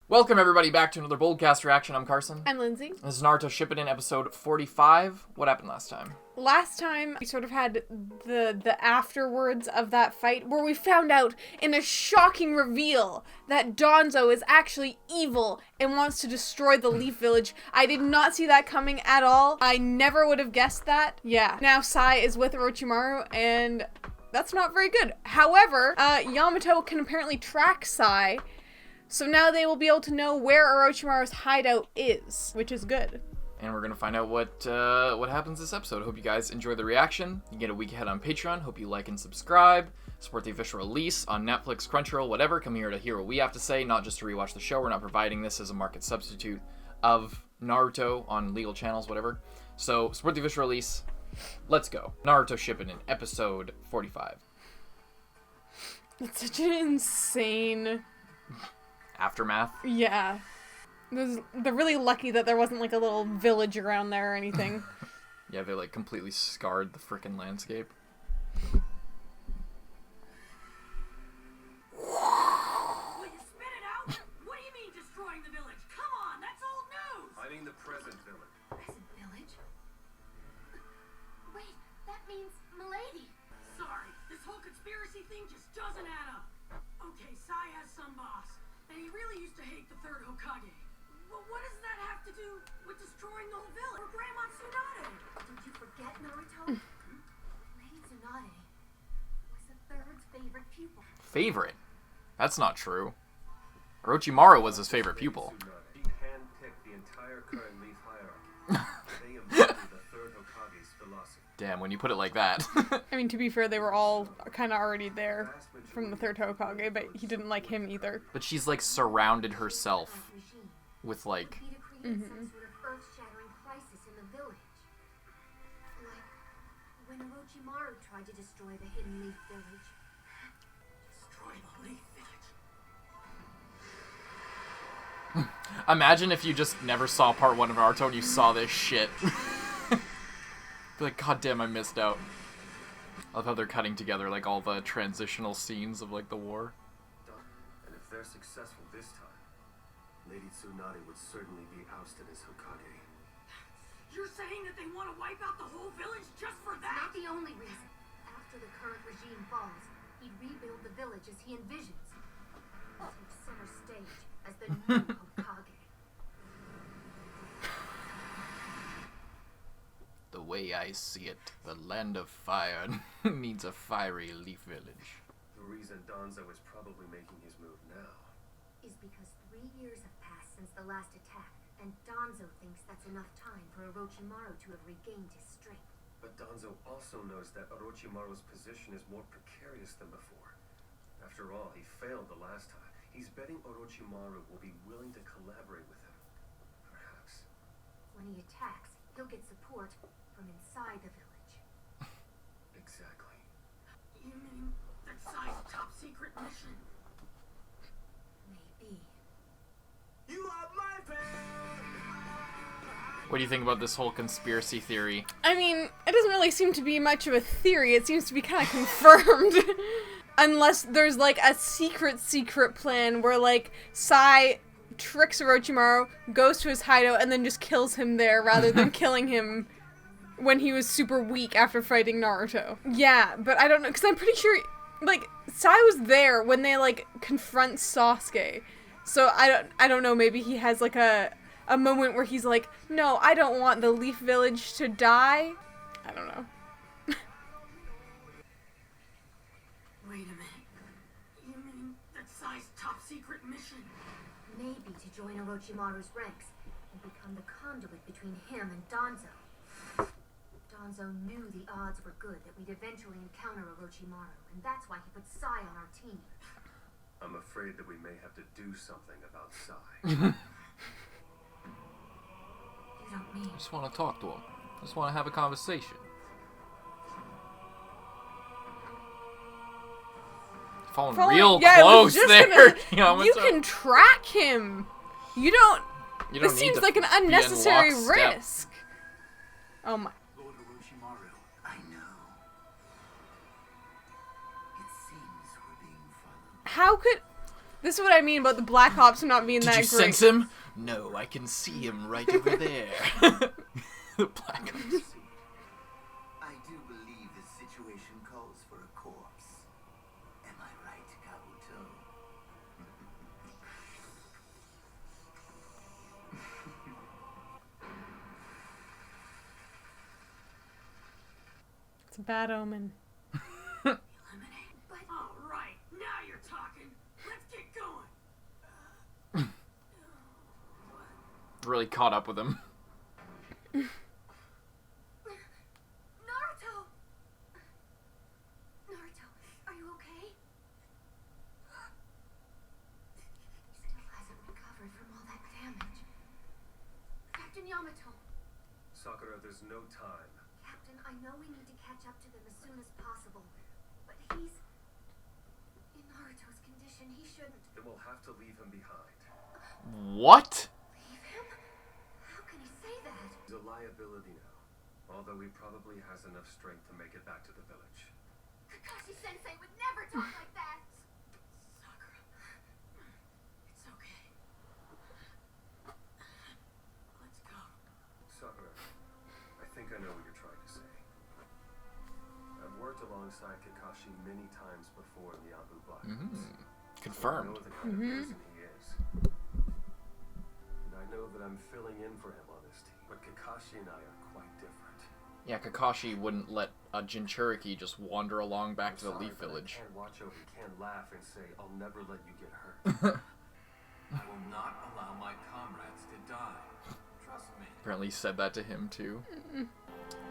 Welcome everybody back to another Boldcast reaction. I'm Carson. I'm Lindsay. This is Naruto Shippuden episode 45. What happened last time? Last time, we sort of had the afterwards of that fight where we found out in a shocking reveal that Danzo is actually evil and wants to destroy the Leaf Village. I did not see that coming at all. I never would have guessed that. Yeah. Now Sai is with Orochimaru and that's not very good. However, Yamato can apparently track Sai. So now they will be able to know where Orochimaru's hideout is, which is good. And we're going to find out what happens this episode. Hope you guys enjoy the reaction. You get a week ahead on Patreon. Hope you like and subscribe. Support the official release on Netflix, Crunchyroll, whatever. Come here to hear what we have to say, not just to rewatch the show. We're not providing this as a market substitute of Naruto on legal channels, whatever. So support the official release. Let's go. Naruto Shippuden, episode 45. That's such an insane... Aftermath? Yeah. They're really lucky that there wasn't like a little village around there or anything. Yeah, they like completely scarred the frickin' landscape. Will you spit it out? What do you mean destroying the village? Come on, that's old news! I mean the present village. Present village? Wait, that means Milady. Sorry, this whole conspiracy thing just doesn't add up. Okay, Sai has some boss, and he really used to hate the third Hokage. Well, what does that have to do with destroying the whole village? Or Grandma Tsunade? Did you forget, Naruto? Lady Tsunade was the third's favorite pupil. Favorite? That's not true. Orochimaru was his favorite pupil. He handpicked the entire current Leaf hierarchy. They embodied the third Hokage's philosophy. Damn, when you put it like that. I mean, to be fair, they were all kind of already there from the third Hokage, but he didn't like him either. But she's like surrounded herself Regime with like... would be to create some sort of earth-shattering crisis in the village. Like when Orochimaru tried to destroy the Hidden Leaf Village. Destroy the Leaf Village. Imagine if you just never saw part 1 of Naruto and you saw this shit. Be like, god damn, I missed out. I love how they're cutting together like all the transitional scenes of like the war. And if they're successful this time, Lady Tsunade would certainly be ousted as Hokage. You're saying that they want to wipe out the whole village just for Not that? the only reason. After the current regime falls, he'd rebuild the village as he envisions. Take center stage as the new Hokage. The way I see it, the land of fire needs a fiery leaf village. The reason Danzo is probably making his move now. Is because 3 years have passed since the last attack, and Danzo thinks that's enough time for Orochimaru to have regained his strength. But Danzo also knows that Orochimaru's position is more precarious than before. After all, he failed the last time. He's betting Orochimaru will be willing to collaborate with him. Perhaps. When he attacks, he'll get support from inside the village. Exactly. You mean that Sai's top secret mission? Maybe. What do you think about this whole conspiracy theory? I mean, it doesn't really seem to be much of a theory. It seems to be kind of confirmed. Unless there's like a secret plan where like Sai tricks Orochimaru, goes to his hideout, and then just kills him there rather than killing him when he was super weak after fighting Naruto. Yeah, but I don't know, because I'm pretty sure, like, Sai was there when they, like, confront Sasuke. So I don't know, maybe he has, like, a moment where he's like, no, I don't want the Leaf Village to die. I don't know. Wait a minute. You mean that Sai's top secret mission? Maybe to join Orochimaru's ranks and become the conduit between him and Danzo. Danzo knew the odds were good that we'd eventually encounter Orochimaru, and that's why he put Sai on our team. I'm afraid that we may have to do something about Sai. You don't mean... I just want to talk to him. I just want to have a conversation. Falling real yeah, close there. You can track him. You don't this need seems to like an be in unnecessary lockstep. risk. Oh my. Lord Orochimaru, I know. It seems we're being followed. How could... This is what I mean about the Black Ops not being Did that you great. sense him? No, I can see him right over there. The Black Ops. I do believe this situation calls for a corpse. Am I right, Kabuto? It's a bad omen. Eliminate. But all right, now you're talking. Let's get going. Really caught up with him. Naruto! Naruto, are you okay? He still hasn't recovered from all that damage. Captain Yamato. Sakura, there's no time. Captain, I know we need to catch up to them as soon as possible, but he's... in Naruto's condition, he shouldn't... Then we'll have to leave him behind. What? Leave him? How can he say that? He's a liability now. Although he probably has enough strength to make it back to the village. Kakashi-sensei would never talk like that! Sakura. It's okay. Let's go. Sakura, I think I know what you're trying to say. I've worked alongside Kakashi many times before in the Abu Black Ops. So I Confirmed. know the kind of person he is. And I know that I'm filling in for him on this team. But Kakashi and I are quite different. Yeah, Kakashi wouldn't let a Jinchuriki just wander along back to the Sorry, Leaf but Village. I can't watch over, can't laugh and say, I'll never let you get hurt. I will not allow my comrades to die. Trust me. Apparently he said that to him too.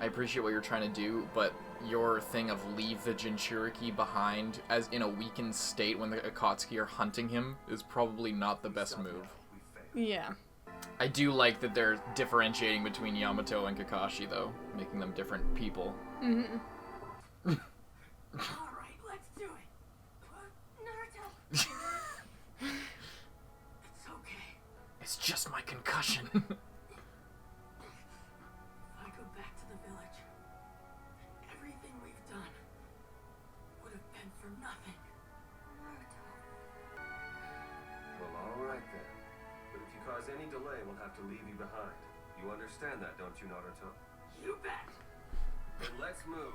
I appreciate what you're trying to do, but your thing of leave the Jinchuriki behind as in a weakened state when the Akatsuki are hunting him is probably not the best move. We failed. Yeah. I do like that they're differentiating between Yamato and Kakashi though, making them different people. Mm-hmm. All right, let's do it. Naruto! It's okay. It's just my concussion. If I go back to the village, everything we've done would have been for nothing. Naruto. Well, all right then. But if you cause any delay, we'll have to leave you behind. You understand that, don't you, Naruto? You bet. Then let's move.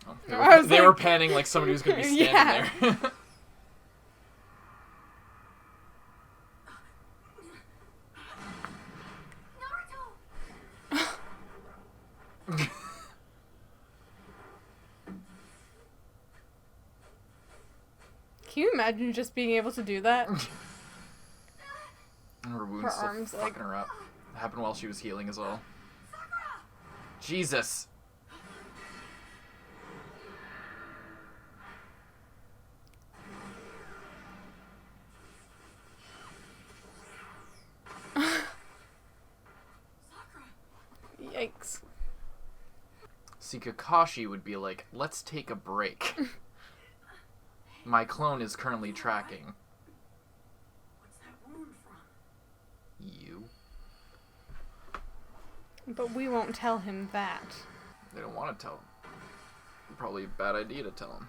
Oh, I was they like- were panning like somebody was going to be standing Yeah. there. Naruto! Can you imagine just being able to do that? And her wounds still arms, fucking like- her up. It happened while she was healing as well. Jesus. Sakura. Yikes. See, Kakashi would be like, let's take a break. My clone is currently tracking What's that wound from? you. But we won't tell him that. They don't want to tell him. Probably a bad idea to tell him.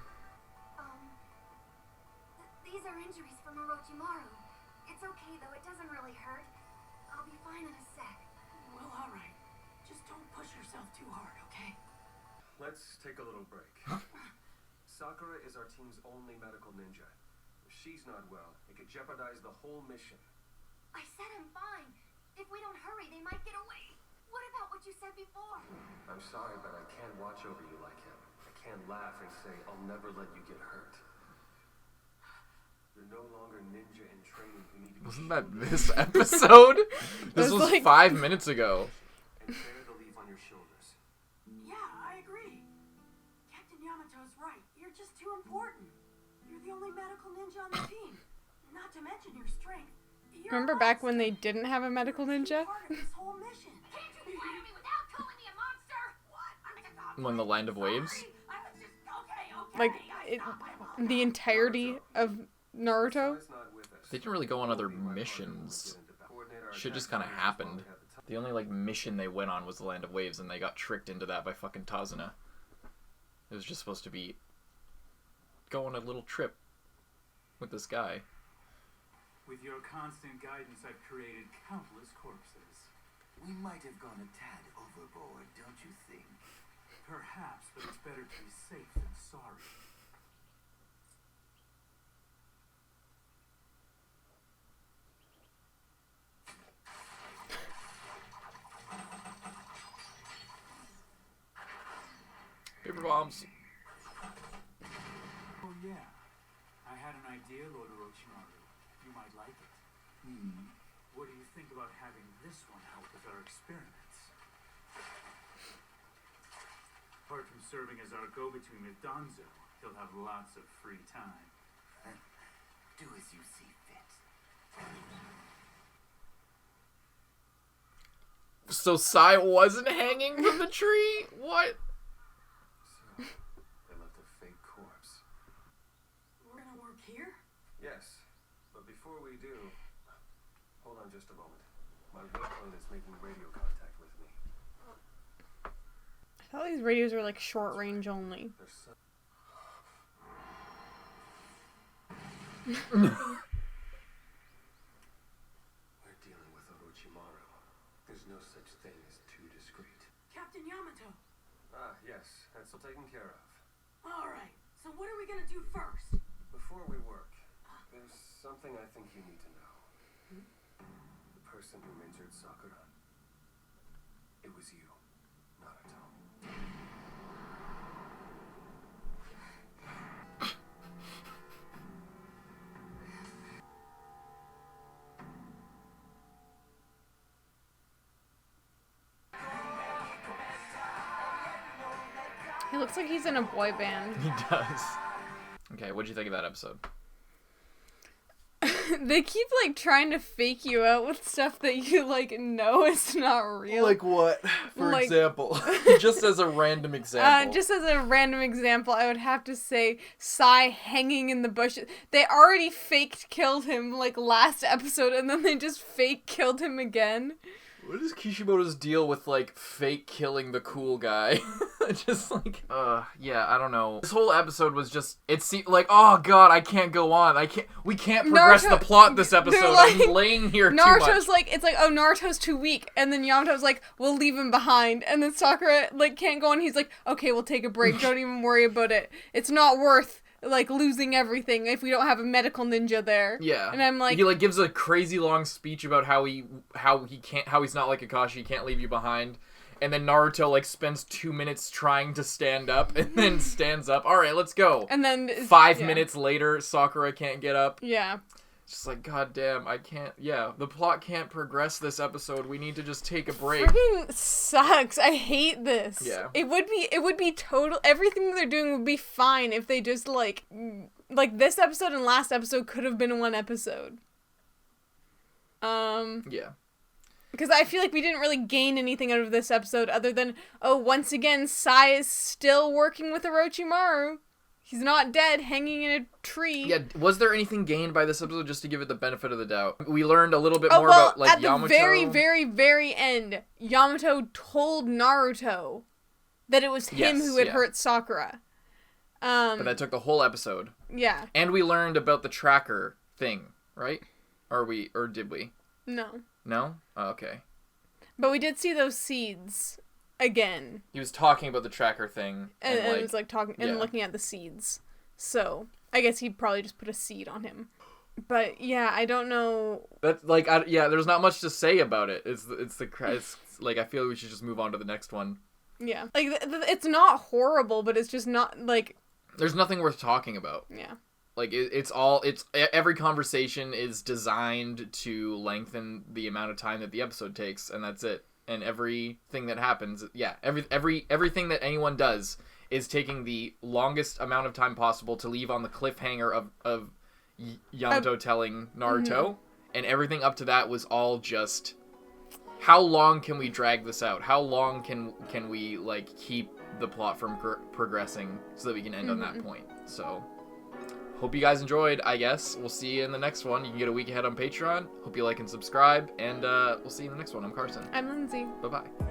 These are injuries from Orochimaru. It's okay though, it doesn't really hurt. I'll be fine in a sec. Well, all right. Just don't push yourself too hard, okay? Let's take a little break. Sakura is our team's only medical ninja. If she's not well, it could jeopardize the whole mission. I said I'm fine. If we don't hurry, they might get away. What about what you said before? I'm sorry, but I can't watch over you like him. I can't laugh and say, I'll never let you get hurt. You're no longer ninja in training who need to be Wasn't that shielded this episode? This was was like- 5 minutes ago. and bear the leave on your shoulders. Yeah, I agree. Captain Yamato's right. You're just too important. You're the only medical ninja on the team. Not to mention your strength. You're Remember a back when monster. they didn't have a medical You're a key ninja? part of this whole mission. Can't you flatter me without calling me a monster? What? When the Land of Waves? Sorry, I was just okay. Like, I it, stopped. the entirety of Naruto? Sai's not with us. They didn't really go on other Only my partner will missions. get into battle. Coordinate our Shit just attack kind of plans while happened. we have the time. The only like mission they went on was the Land of Waves, and they got tricked into that by fucking Tazuna. It was just supposed to be go on a little trip with this guy. With your constant guidance, I've created countless corpses. We might have gone a tad overboard, don't you think? Perhaps, but it's better to be safe than sorry. Paper bombs. Oh yeah, I had an idea, Lord Orochimaru. You might like it. What do you think about having this one help with our experiments? Apart from serving as our go-between with Danzo, he'll have lots of free time. Do as you see fit. So Sai wasn't hanging from the tree? What? So, they left a fake corpse. We're gonna work here? Yes, but before we do, hold on just a moment. My weapon is making radio contact with me. I thought these radios were like short range only. There's some... We're dealing with Orochimaru. There's no such thing as too discreet. Captain Yamato. Ah, yes, that's all taken care of. Alright, so what are we gonna do first? Before we work, there's something I think you need to know. The person who injured Sakura. It was you, Naruto. He looks like he's in a boy band. He does. Okay, what'd you think of that episode? They keep like trying to fake you out with stuff that you like know is not real. Like what? For Like- example. Just as a random example. Just as a random example, I would have to say Sai hanging in the bushes. They already faked killed him like last episode, and then they just fake killed him again. What is Kishimoto's deal with, like, fake killing the cool guy? Just, like, yeah, I don't know. This whole episode was just, it seemed like, oh god, I can't go on. We can't progress Naruto- the plot this episode. they're like- I'm laying here too Naruto's much. like, it's like, oh, Naruto's too weak, and then Yamato's like, we'll leave him behind, and then Sakura, like, can't go on, he's like, okay, we'll take a break, don't even worry about it. It's not worth, like, losing everything if we don't have a medical ninja there. Yeah. And I'm like, he, like, gives a crazy long speech about how he's not like Kakashi, he can't leave you behind. And then Naruto, like, spends 2 minutes trying to stand up, and then stands up. Alright, let's go. and then 5 yeah. minutes later, Sakura can't get up. Yeah. It's just like, god damn, I can't, yeah, the plot can't progress this episode. We need to just take a break. Freaking sucks. I hate this. Yeah. It would be total, everything they're doing would be fine if they just, like this episode and last episode could have been one episode. Yeah. Because I feel like we didn't really gain anything out of this episode other than, oh, once again, Sai is still working with Orochimaru. He's not dead, hanging in a tree. Yeah, was there anything gained by this episode, just to give it the benefit of the doubt? We learned a little bit Oh, more well, about, like, at Yamato. the very, very, very end, Yamato told Naruto that it was him Yes, who had yeah. hurt Sakura. But that took the whole episode. Yeah. And we learned about the tracker thing, right? Or did we? No. No? Oh, okay. But we did see those seeds again. He was talking about the tracker thing. And like, it was like talking and yeah. looking at the seeds. So I guess he probably just put a seed on him. But yeah, I don't know. That, like, yeah, there's not much to say about it. It's like, I feel we should just move on to the next one. Yeah. Like, it's not horrible, but it's just not, like... There's nothing worth talking about. Yeah. Like, every conversation is designed to lengthen the amount of time that the episode takes, and that's it. And everything that happens, yeah, everything that anyone does is taking the longest amount of time possible to leave on the cliffhanger of Yamato telling Naruto, and everything up to that was all just, how long can we drag this out? How long can we, like, keep the plot from progressing so that we can end on that point? So, hope you guys enjoyed, I guess. We'll see you in the next one. You can get a week ahead on Patreon. Hope you like and subscribe, and we'll see you in the next one. I'm Carson. I'm Lindsay. Bye-bye.